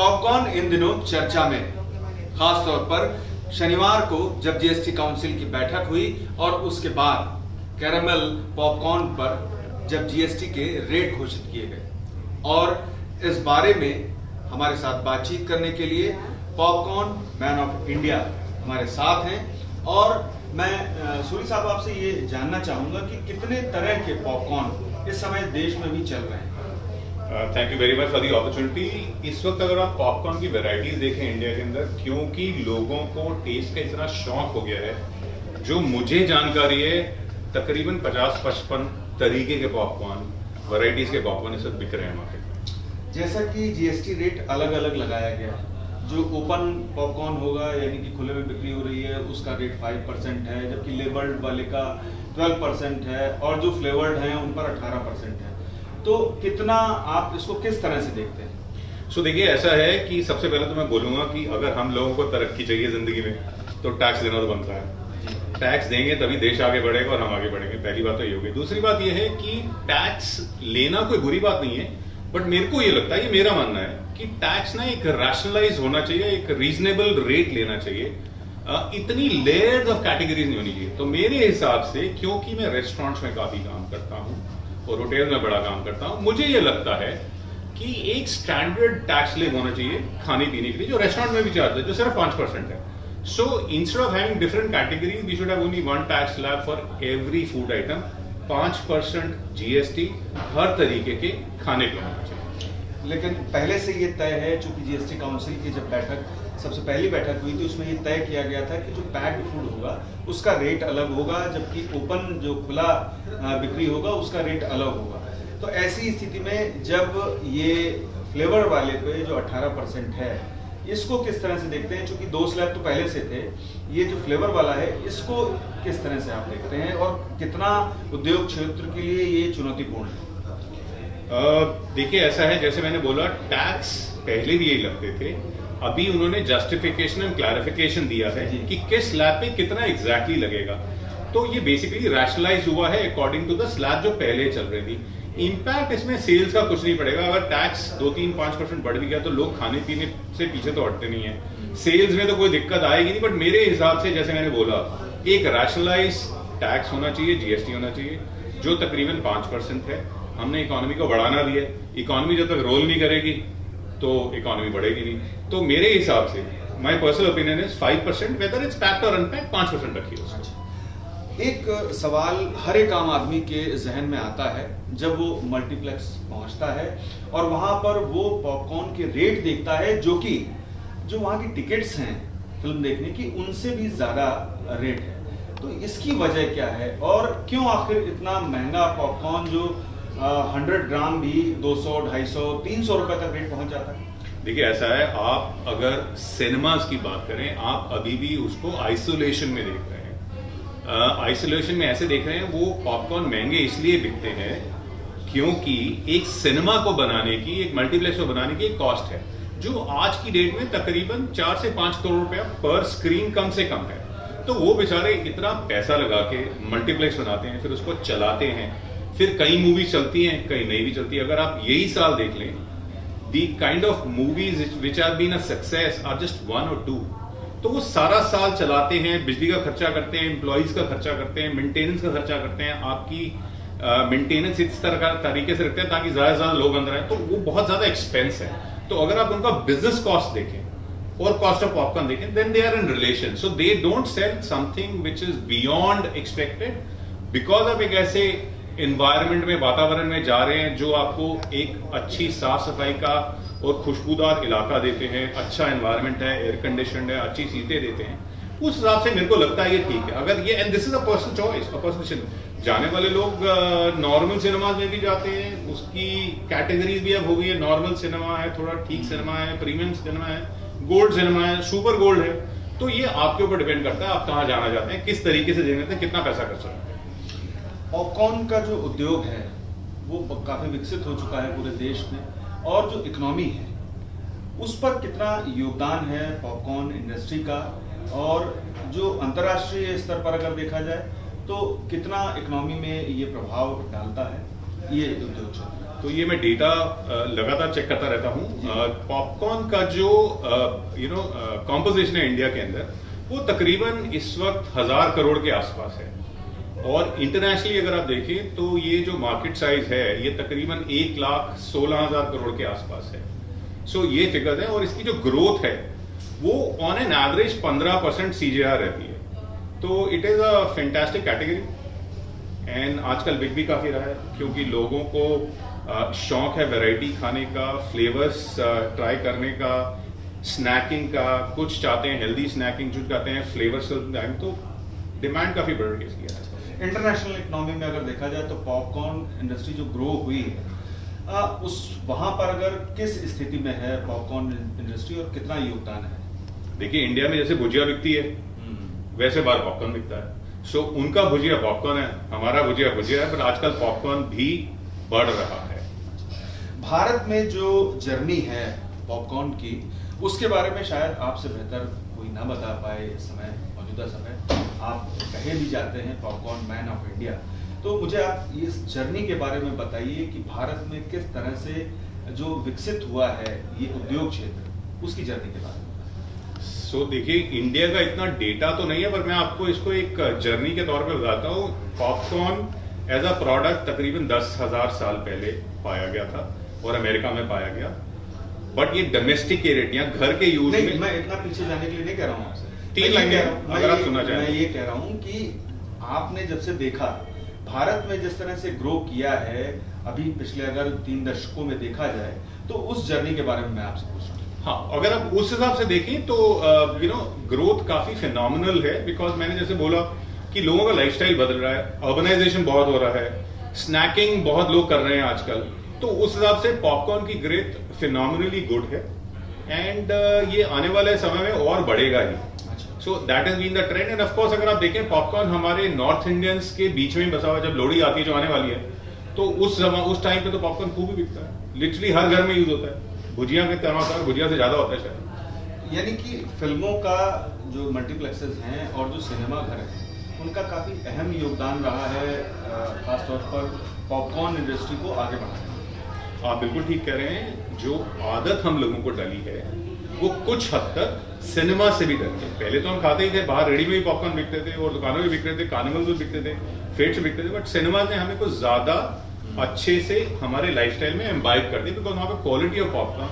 Popcorn इन दिनों चर्चा में है, खास तौर पर शनिवार को जब जीएसटी काउंसिल की बैठक हुई और उसके बाद कैरामल पॉपकॉर्न पर जब जीएसटी के रेट घोषित किए गए। और इस बारे में हमारे साथ बातचीत करने के लिए पॉपकॉर्न मैन ऑफ इंडिया हमारे साथ हैं और मैं सूरी साहब आपसे ये जानना चाहूंगा कि कितने तरह के पॉपकॉर्न इस समय देश में भी चल रहे हैं। Thank you very much for the opportunity. इस वक्त अगर आप पॉपकॉर्न की वैरायटीज देखें इंडिया के अंदर, क्योंकि लोगों को टेस्ट का इतना शौक हो गया है, जो मुझे जानकारी है तकरीबन 50-55 तरीके के पॉपकॉर्न, वैरायटीज के पॉपकॉर्न इस वक्त बिक रहे हैं मार्केट में। जैसा कि जीएसटी रेट अलग अलग लगाया गया, जो ओपन पॉपकॉर्न होगा यानी कि खुले में बिक्री हो रही है उसका रेट 5% है, जबकि लेबल्ड वाले का 12% है और जो फ्लेवर्ड हैं उन पर 18% है। तो कितना आप इसको किस तरह से देखते हैं? सो देखिए, ऐसा है कि सबसे पहले तो मैं बोलूंगा कि अगर हम लोगों को तरक्की चाहिए जिंदगी में तो टैक्स देना तो बनता है। टैक्स देंगे तभी देश आगे बढ़ेगा और हम आगे बढ़ेंगे, पहली बात तो ये होगी। दूसरी बात ये है कि टैक्स लेना कोई बुरी बात नहीं है, बट मेरे को ये लगता है, ये मेरा मानना है कि टैक्स ना एक रैशनलाइज होना चाहिए, एक रीजनेबल रेट लेना चाहिए, इतनी लेयर्स ऑफ कैटेगरीज नहीं होनी चाहिए। तो मेरे हिसाब से, क्योंकि मैं रेस्टोरेंट्स में काफी काम करता हूँ और होटल में बड़ा काम करता हूँ, मुझे ये लगता है कि एक स्टैंडर्ड टैक्स स्लैब होना चाहिए खाने पीने के लिए, जो रेस्टोरेंट में भी चार्ज है, जो सिर्फ 5% है। So instead of having different categories we should have only one tax slab for every food item. 5% GST हर तरीके के खाने पे होना चाहिए। लेकिन पहले से ये तय है, चूंकि जीएसटी काउंसिल की जब बैठक सबसे पहली बैठक हुई थी उसमें ये तय किया गया था कि जो पैक्ड फूड होगा उसका रेट अलग होगा, जबकि ओपन जो खुला बिक्री होगा उसका रेट अलग होगा। तो ऐसी स्थिति में जब ये फ्लेवर वाले पे जो 18% है, इसको किस तरह से देखते हैं? चूंकि 2 स्लैब तो पहले से थे, ये जो फ्लेवर वाला है इसको किस तरह से आप देखते हैं और कितना उद्योग क्षेत्र के लिए ये चुनौतीपूर्ण है? देखिए, ऐसा है, जैसे मैंने बोला, टैक्स पहले भी यही लगते थे, अभी उन्होंने जस्टिफिकेशन एंड क्लैरिफिकेशन दिया है कि किस स्लैब पे कितना एग्जैक्टली लगेगा। तो ये बेसिकली रैशनलाइज हुआ है अकॉर्डिंग टू द स्लैब जो पहले चल रही थी। इम्पैक्ट इसमें सेल्स का कुछ नहीं पड़ेगा। अगर टैक्स 2-3-5% बढ़ भी गया तो लोग खाने पीने से पीछे तो हटते नहीं है, सेल्स में तो कोई दिक्कत आएगी नहीं। बट मेरे हिसाब से, जैसे मैंने बोला, एक रैशनलाइज टैक्स होना चाहिए, जीएसटी होना चाहिए, जो तकरीबन 5% है। हमने इकोनॉमी को बढ़ाना भी है, इकोनॉमी जब तक रोल नहीं करेगी तो इकोनॉमी बढ़ेगी नहीं। तो मेरे हिसाब से, my personal opinion is 5%, whether it's packed और अनपैक्ड, 5% रखिए उसको। एक सवाल हर एक आम आदमी के जहन में आता है जब वो मल्टीप्लेक्स पहुंचता है और वहां पर वो पॉपकॉर्न के रेट देखता है, जो वहां की टिकट्स हैं फिल्म देखने की उनसे भी ज्यादा रेट है। तो इसकी वजह क्या है और क्यों आखिर इतना महंगा पॉपकॉर्न, जो 100 ग्राम भी 200, 250, 300 रुपए तक रेट पहुंच जाता है? देखिए, ऐसा है, आप अगर सिनेमाज की बात करें, आप अभी भी उसको आइसोलेशन में देख रहे हैं। आइसोलेशन में ऐसे देख रहे हैं, वो पॉपकॉर्न महंगे इसलिए बिकते हैं क्योंकि एक सिनेमा को बनाने की, एक मल्टीप्लेक्स को बनाने की एक कॉस्ट है, जो आज की डेट में तकरीबन 4 से 5 करोड़ रुपया पर स्क्रीन कम से कम है। तो वो बेचारे इतना पैसा लगा के मल्टीप्लेक्स बनाते हैं, फिर उसको चलाते हैं, फिर कई मूवीज चलती हैं, कई नहीं भी चलती। अगर आप यही साल देख लें, the kind of movies which are been a success are just 1 और 2। तो वो सारा साल चलाते हैं, बिजली का खर्चा करते हैं, एम्प्लॉइज का खर्चा करते हैं, मेंटेनेंस का खर्चा करते हैं, आपकी मेंटेनेंस इस तरह का तरीके से रखते हैं ताकि ज्यादा से ज्यादा लोग अंदर आए। तो वो बहुत ज्यादा एक्सपेंस है। तो अगर आप उनका बिजनेस कॉस्ट देखें और कॉस्ट ऑफ पॉपकॉर्न देखें, then they are in relation. So they don't sell something which is beyond expected, because of एक ऐसे एनवायरमेंट में, वातावरण में जा रहे हैं जो आपको एक अच्छी साफ सफाई का और खुशबूदार इलाका देते हैं, अच्छा एनवायरनमेंट है, एयर कंडीशनड है, अच्छी सीटें देते हैं। उस हिसाब से मेरे को लगता है ये ठीक है। अगर ये, and this is a personal choice, a personal, जाने वाले लोग नॉर्मल सिनेमाज में भी जाते हैं, उसकी कैटेगरीज भी अब हो गई है। नॉर्मल सिनेमा है, थोड़ा ठीक सिनेमा है, प्रीमियम सिनेमा है, गोल्ड सिनेमा है, सुपर गोल्ड है। तो ये आपके ऊपर डिपेंड करता है आप कहाँ जाना चाहते हैं, किस तरीके से देना चाहते हैं, कितना पैसा खर्च करते हैं। पॉपकॉर्न का जो उद्योग है वो काफी विकसित हो चुका है पूरे देश में, और जो इकोनॉमी है उस पर कितना योगदान है पॉपकॉर्न इंडस्ट्री का, और जो अंतर्राष्ट्रीय स्तर पर अगर देखा जाए तो कितना इकोनॉमी में ये प्रभाव डालता है ये उद्योग क्षेत्र? तो ये मैं डेटा लगातार चेक करता रहता हूँ। पॉपकॉर्न का जो कॉम्पोजिशन है इंडिया के अंदर, वो तकरीबन इस वक्त 1000 करोड़ के आसपास है। और इंटरनेशनली अगर आप देखें तो ये जो मार्केट साइज है ये तकरीबन 1,16,000 करोड़ के आसपास है। सो ये फिगर है, और इसकी जो ग्रोथ है वो ऑन एन एवरेज 15% CAGR रहती है। तो it is a fantastic category, and आजकल बिक भी काफी रहा है क्योंकि लोगों को शौक है वैरायटी खाने का, फ्लेवर्स ट्राई करने का, स्नैकिंग का, कुछ चाहते हैं हेल्दी स्नैकिंग, जो चाहते हैं फ्लेवर्स, तो डिमांड काफी बढ़ रही है इसकी। इंटरनेशनल इकोनॉमी में अगर देखा जाए तो पॉपकॉर्न इंडस्ट्री जो ग्रो हुई है उस वहां पर अगर किस स्थिति में है पॉपकॉर्न इंडस्ट्री और कितना योगदान है? देखिए, इंडिया में जैसे भुजिया बिकती है वैसे बाहर पॉपकॉर्न बिकता है। सो उनका भुजिया पॉपकॉर्न है, हमारा भुजिया भुजिया है, पर आजकल पॉपकॉर्न भी बढ़ रहा है। भारत में जो जर्नी है पॉपकॉर्न की, उसके बारे में शायद आपसे बेहतर कोई ना बता पाए इस समय, मौजूदा समय। आप कहे भी जाते हैं पॉपकॉर्न मैन ऑफ इंडिया, तो मुझे आप इस जर्नी के बारे में बताइए कि भारत में किस तरह से जो विकसित हुआ है ये उद्योग क्षेत्र, उसकी जर्नी के बारे में। सो देखिए, इंडिया का इतना डेटा तो नहीं है, पर मैं आपको इसको एक जर्नी के तौर पे बताता हूँ। पॉपकॉर्न एज अ प्रोडक्ट तकरीबन 10,000 साल पहले पाया गया था और अमेरिका में पाया गया, बट ये डोमेस्टिकेटेड या घर के यूज में। मैं इतना पीछे जाने के लिए नहीं कह रहा हूँ आपसे, 3 लाइन अगर आप सुनना चाहें। मैं ये कह रहा हूँ कि आपने जब से देखा भारत में जिस तरह से ग्रो किया है अभी पिछले अगर 3 दशकों में देखा जाए, तो उस जर्नी के बारे में मैं आपसे पूछ रहा हूँ। हाँ, अगर आप उस हिसाब से देखें तो ग्रोथ काफी फिनोमिनल है, बिकॉज मैंने जैसे बोला कि लोगों का लाइफस्टाइल बदल रहा है, अर्बनाइजेशन बहुत हो रहा है, स्नैकिंग बहुत लोग कर रहे हैं आजकल, तो उस हिसाब से पॉपकॉर्न की ग्रोथ फिनोमिनली गुड है, एंड ये आने वाले समय में और बढ़ेगा ही। So that is been the trend, and of course अगर आप देखें पॉपकॉर्न हमारे नॉर्थ इंडियंस के बीच में बसा हुआ, जब लोहड़ी आती है जो आने वाली है, तो उस टाइम पे तो पॉपकॉर्न खूब ही बिकता है, लिटरली हर घर में यूज होता है, भुजिया के तरह भुजिया से ज्यादा होता है शायद। यानी कि फिल्मों का जो मल्टीप्लेक्सेस हैं और जो सिनेमा घर हैं उनका काफी अहम योगदान रहा है, खासतौर पर पॉपकॉर्न इंडस्ट्री को आगे बढ़ाने में। आप बिल्कुल ठीक कह रहे हैं, जो आदत हम लोगों को डली है वो कुछ हद तक सिनेमा से भी डली है। पहले तो हम खाते ही थे, बाहर रेडी में भी पॉपकॉर्न बिकते थे और दुकानों में बिक रहे थे, कार्निवल में बिकते थे, फेट से बिकते थे, बट सिनेमा ने हमें कुछ ज्यादा अच्छे से हमारे लाइफस्टाइल में एम्बाइब कर दी, बिकॉज वहाँ पे quality of popcorn,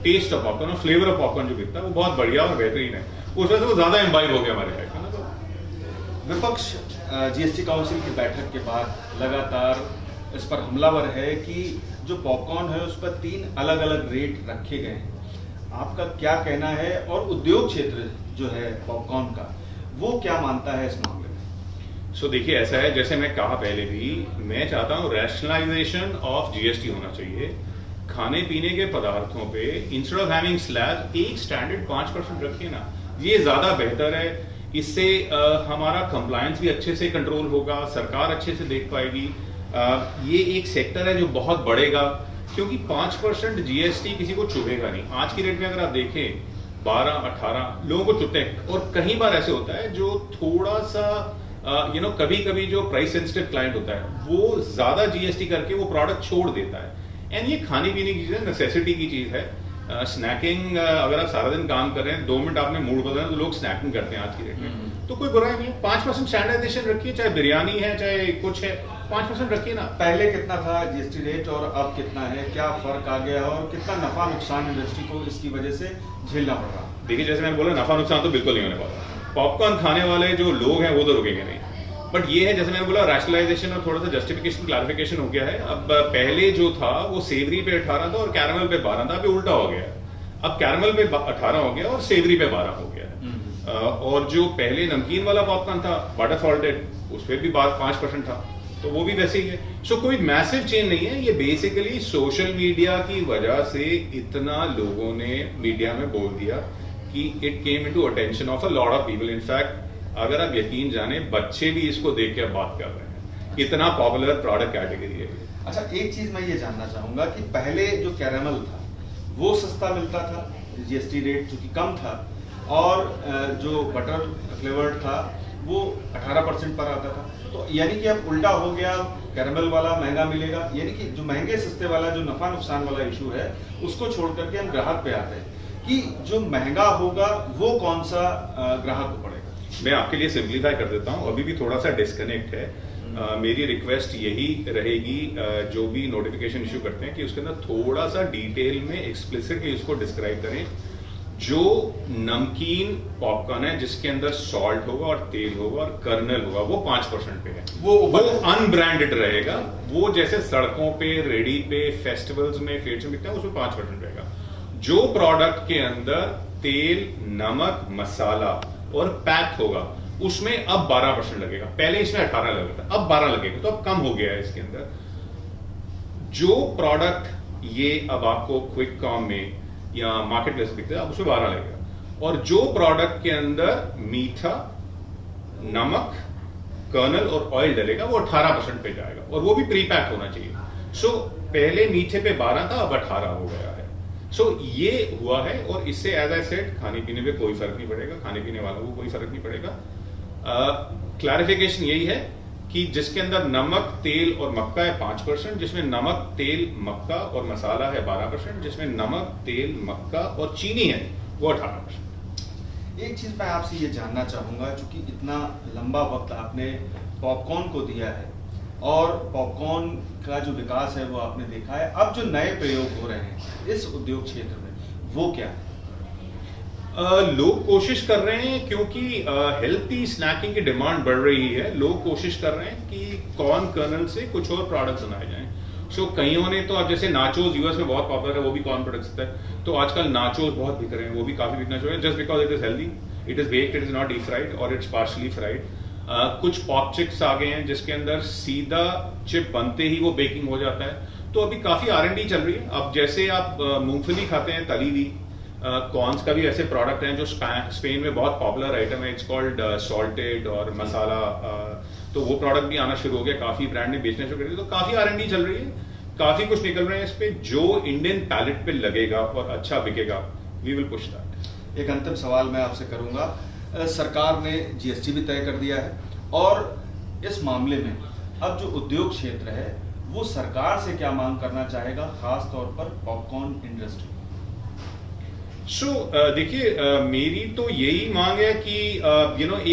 taste of popcorn और फ्लेवर ऑफ पॉपकॉर्न जो बिकता है वो बहुत बढ़िया और बेहतरीन है, उस वजह से वो ज्यादा एम्बाइब हो गया हमारे लाइफ में। विपक्ष जीएसटी काउंसिल की बैठक के बाद लगातार इस पर हमलावर है कि जो पॉपकॉर्न है उस पर 3 अलग अलग रेट रखे गए हैं। आपका क्या कहना है, और उद्योग क्षेत्र जो है पॉपकॉर्न का वो क्या मानता है इस मामले में? सो देखिए, ऐसा है, जैसे मैं कहा पहले भी, मैं चाहता हूं रैशनलाइजेशन ऑफ जीएसटी होना चाहिए। खाने पीने के पदार्थों पे इंस्टेड ऑफ हैविंग स्लैब एक स्टैंडर्ड 5% रखिए ना, ये ज्यादा बेहतर है। इससे हमारा कंप्लायंस भी अच्छे से कंट्रोल होगा, सरकार अच्छे से देख पाएगी। ये एक सेक्टर है जो बहुत बढ़ेगा, क्योंकि 5% जीएसटी किसी को चुभेगा नहीं। आज की डेट में अगर आप देखें 12-18 लोगों को चुभते हैं, और कई बार ऐसे होता है जो थोड़ा सा कभी कभी जो प्राइस सेंसिटिव क्लाइंट होता है वो ज्यादा जीएसटी करके वो प्रोडक्ट छोड़ देता है, एंड ये खाने पीने की चीज है, नेसेसिटी की चीज है। स्नैकिंग अगर आप सारा दिन काम कर रहे हैं, 2 मिनट आपने मूड बदला तो लोग स्नैकिंग करते हैं आज की डेट में, तो कोई बुराई नहीं है। 5% स्टैंडर्डाइजेशन रखिए, चाहे बिरयानी है चाहे कुछ है, 5% रखिए ना। पहले कितना था जीएसटी रेट और अब कितना है, क्या फर्क आ गया और कितना नफा नुकसान इंडस्ट्री को इसकी वजह से झेलना पड़ रहा? देखिए, जैसे मैंने बोला, नफा नुकसान तो बिल्कुल नहीं होने वाला। पॉपकॉर्न खाने वाले जो लोग हैं वो तो रुकेंगे नहीं, बट ये है, जैसे मैंने बोला, रैशनलाइजेशन और थोड़ा सा जस्टिफिकेशन, क्लैरिफिकेशन हो गया है। अब पहले जो था वो सेवरी पे 18 था और कैरमल पे 12 था, अभी उल्टा हो गया। अब कैरमल पे 18 हो गया और सेवरी पे 12 हो गया। और जो पहले नमकीन वाला पॉपकॉर्न था, बटर सॉल्टेड, उस पर भी 5% था, तो वो भी वैसे ही है। सो कोई मैसिव चेंज नहीं है, ये बेसिकली सोशल मीडिया की वजह से इतना लोगों ने मीडिया में बोल दिया कि it came into attention of a lot of people. In fact अगर आप यकीन जाने, बच्चे भी इसको देख के बात कर रहे हैं, इतना पॉपुलर प्रोडक्ट कैटेगरी है। अच्छा, एक चीज मैं ये जानना चाहूंगा कि पहले जो कैरामल था वो सस्ता मिलता था, जीएसटी रेट जो कि कम था, और जो बटर फ्लेवर्ड था वो 18% पर आता था। तो यानी कि अब उल्टा हो गया, कैरमल वाला महंगा मिलेगा, यानी कि जो महंगे सस्ते वाला जो नफा नुकसान वाला इशू है उसको छोड़ करके हम ग्राहक पे आते हैं कि जो महंगा होगा वो कौन सा ग्राहक को पड़ेगा। मैं आपके लिए सिंप्लीफाई कर देता हूं, अभी भी थोड़ा सा डिस्कनेक्ट है। मेरी रिक्वेस्ट यही रहेगी, जो भी नोटिफिकेशन इशू करते हैं कि उसके अंदर थोड़ा सा डिटेल में एक्सप्लिसिटली उसको डिस्क्राइब करें। जो नमकीन पॉपकॉर्न है जिसके अंदर सॉल्ट होगा और तेल होगा और कर्नल होगा वो 5% पे है, वो अनब्रांडेड रहेगा। वो जैसे सड़कों पे, रेडी पे, फेस्टिवल्स में, फेयर्स में बिकता है उसमें 5% रहेगा। जो प्रोडक्ट के अंदर तेल, नमक, मसाला और पैक होगा उसमें अब 12% लगेगा। पहले इसमें 18 लगता था, अब 12 लगेगा, तो अब कम हो गया है इसके अंदर। जो प्रोडक्ट ये अब आपको क्विक कॉम में या मार्केट प्लेस दिखता है अब उसमें 12 लगेगा। और जो प्रोडक्ट के अंदर मीठा, नमक, कर्नल और ऑयल डलेगा वो 18% पे जाएगा, और वो भी प्री पैक होना चाहिए। सो पहले मीठे पे 12 था, अब 18 हो गया है। सो ये हुआ है, और इससे एज आई सेड खाने पीने पे कोई फर्क नहीं पड़ेगा, खाने पीने वालों को कोई फर्क नहीं पड़ेगा। क्लैरिफिकेशन यही है कि जिसके अंदर नमक, तेल और मक्का है 5%, जिसमें नमक, तेल, मक्का और मसाला है 12%, जिसमें नमक, तेल, मक्का और चीनी है वो 18%। एक चीज मैं आपसे ये जानना चाहूंगा, चूंकि इतना लंबा वक्त आपने पॉपकॉर्न को दिया है और पॉपकॉर्न का जो विकास है वो आपने देखा है, अब जो नए प्रयोग हो रहे हैं इस उद्योग क्षेत्र में वो क्या है? लोग कोशिश कर रहे हैं, क्योंकि हेल्थी स्नैकिंग की डिमांड बढ़ रही है। लोग कोशिश कर रहे हैं कि कॉर्न कर्नल से कुछ और प्रोडक्ट्स बनाए जाएं। सो कईयों ने तो, अब जैसे नाचोज यूएस में बहुत पॉपुलर है, वो भी कॉर्न प्रोडक्ट्स है, तो आजकल नाचोज बहुत बिक रहे हैं, वो भी काफी बिकना चाहिए, just because it is healthy, it is baked, it is not deep fried और इट्स पार्शली फ्राइड। कुछ पॉप चिप्स आ गए हैं जिसके अंदर सीधा चिप बनते ही वो बेकिंग हो जाता है। तो अभी काफी R&D चल रही है। अब जैसे आप मूंगफली खाते हैं तली हुई, कॉर्न्स का भी ऐसे प्रोडक्ट हैं जो स्पेन में बहुत पॉपुलर आइटम है, इट्स कॉल्ड सॉल्टेड और मसाला, तो वो प्रोडक्ट भी आना शुरू हो गया, काफी ब्रांड ने बेचना शुरू कर दिया। तो काफी R&D चल रही है, काफी कुछ निकल रहे हैं इस पे, जो इंडियन पैलेट पे लगेगा और अच्छा बिकेगा, वी विल पुश दैट। एक अंतिम सवाल मैं आपसे करूंगा, सरकार ने GST भी तय कर दिया है और इस मामले में अब जो उद्योग क्षेत्र है वो सरकार से क्या मांग करना चाहेगा, खास तौर पर पॉपकॉर्न इंडस्ट्री? देखिए, मेरी तो यही मांग है कि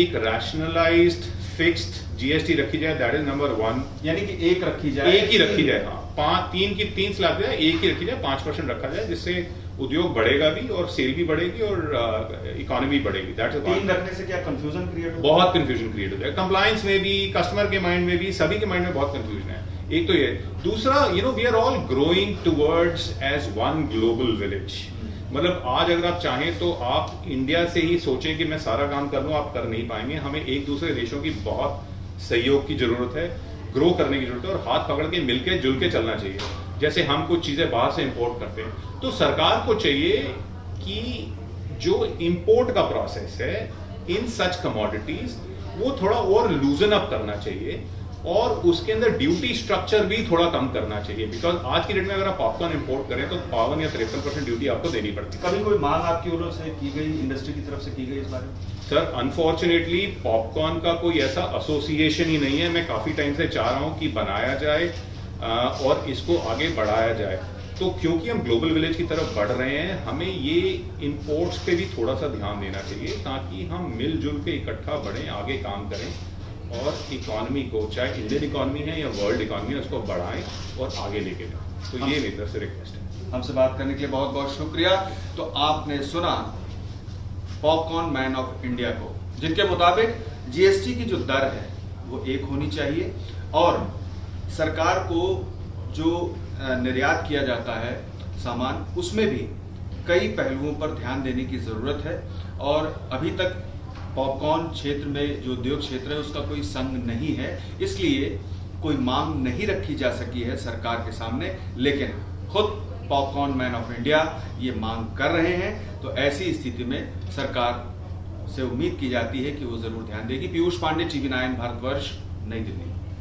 एक रैशनलाइज्ड फिक्स्ड GST रखी जाए, दैट इज नंबर 1। यानी कि एक रखी जाए, एक ही रखी जाए, हाँ, 3 स्लैब जाए, एक ही रखी जाए, 5% रखा जाए, जिससे उद्योग बढ़ेगा भी और सेल भी बढ़ेगी और इकोनॉमी बढ़ेगी। दैट्स 3 रखने से क्या कंफ्यूजन क्रिएट होगा? बहुत कंफ्यूजन क्रिएट हो जाएगा, कंप्लायंस में भी, कस्टमर के माइंड में भी, सभी के माइंड में बहुत कंफ्यूजन है। एक तो ये, दूसरा we are all growing towards as one global village. मतलब आज अगर आप चाहें तो आप इंडिया से ही सोचें कि मैं सारा काम कर लूं, आप कर नहीं पाएंगे। हमें एक दूसरे देशों की बहुत सहयोग की जरूरत है, ग्रो करने की जरूरत है, और हाथ पकड़ के मिलके जुल के चलना चाहिए। जैसे हम कुछ चीजें बाहर से इंपोर्ट करते हैं, तो सरकार को चाहिए कि जो इंपोर्ट का प्रोसेस है इन सच कमोडिटीज वो थोड़ा और लूजन अप करना चाहिए, और उसके अंदर ड्यूटी स्ट्रक्चर भी थोड़ा कम करना चाहिए। बिकॉज आज की डेट में अगर आप पॉपकॉर्न इंपोर्ट करें तो 52 या 53% ड्यूटी आपको देनी पड़ती है। कभी कोई मांग आपकी ओर से की गई, इंडस्ट्री की तरफ से की गई इस बारे में? सर, अनफॉर्चुनेटली पॉपकॉर्न का कोई ऐसा एसोसिएशन ही नहीं है। मैं काफी टाइम से चाह रहा हूं कि बनाया जाए और इसको आगे बढ़ाया जाए। तो क्योंकि हम ग्लोबल विलेज की तरफ बढ़ रहे हैं, हमें ये इंपोर्ट्स पे भी थोड़ा सा ध्यान देना चाहिए, ताकि हम मिलजुल के इकट्ठा बढ़ें, आगे काम करें और इकोनॉमी को, चाहे इंडियन इकोनॉमी है या वर्ल्ड इकोनॉमी है, उसको बढ़ाएं और आगे लेके जाएं। तो ये मेरी तरफ से रिक्वेस्ट है। हमसे बात करने के लिए बहुत बहुत शुक्रिया। तो आपने सुना पॉपकॉर्न मैन ऑफ इंडिया को, जिनके मुताबिक GST की जो दर है वो एक होनी चाहिए, और सरकार को जो निर्यात किया जाता है सामान, उसमें भी कई पहलुओं पर ध्यान देने की जरूरत है। और अभी तक पॉपकॉर्न क्षेत्र में जो उद्योग क्षेत्र है उसका कोई संघ नहीं है, इसलिए कोई मांग नहीं रखी जा सकी है सरकार के सामने, लेकिन खुद पॉपकॉर्न मैन ऑफ इंडिया ये मांग कर रहे हैं। तो ऐसी स्थिति में सरकार से उम्मीद की जाती है कि वो जरूर ध्यान देगी। पीयूष पांडे, TV9 भारतवर्ष, नई दिल्ली।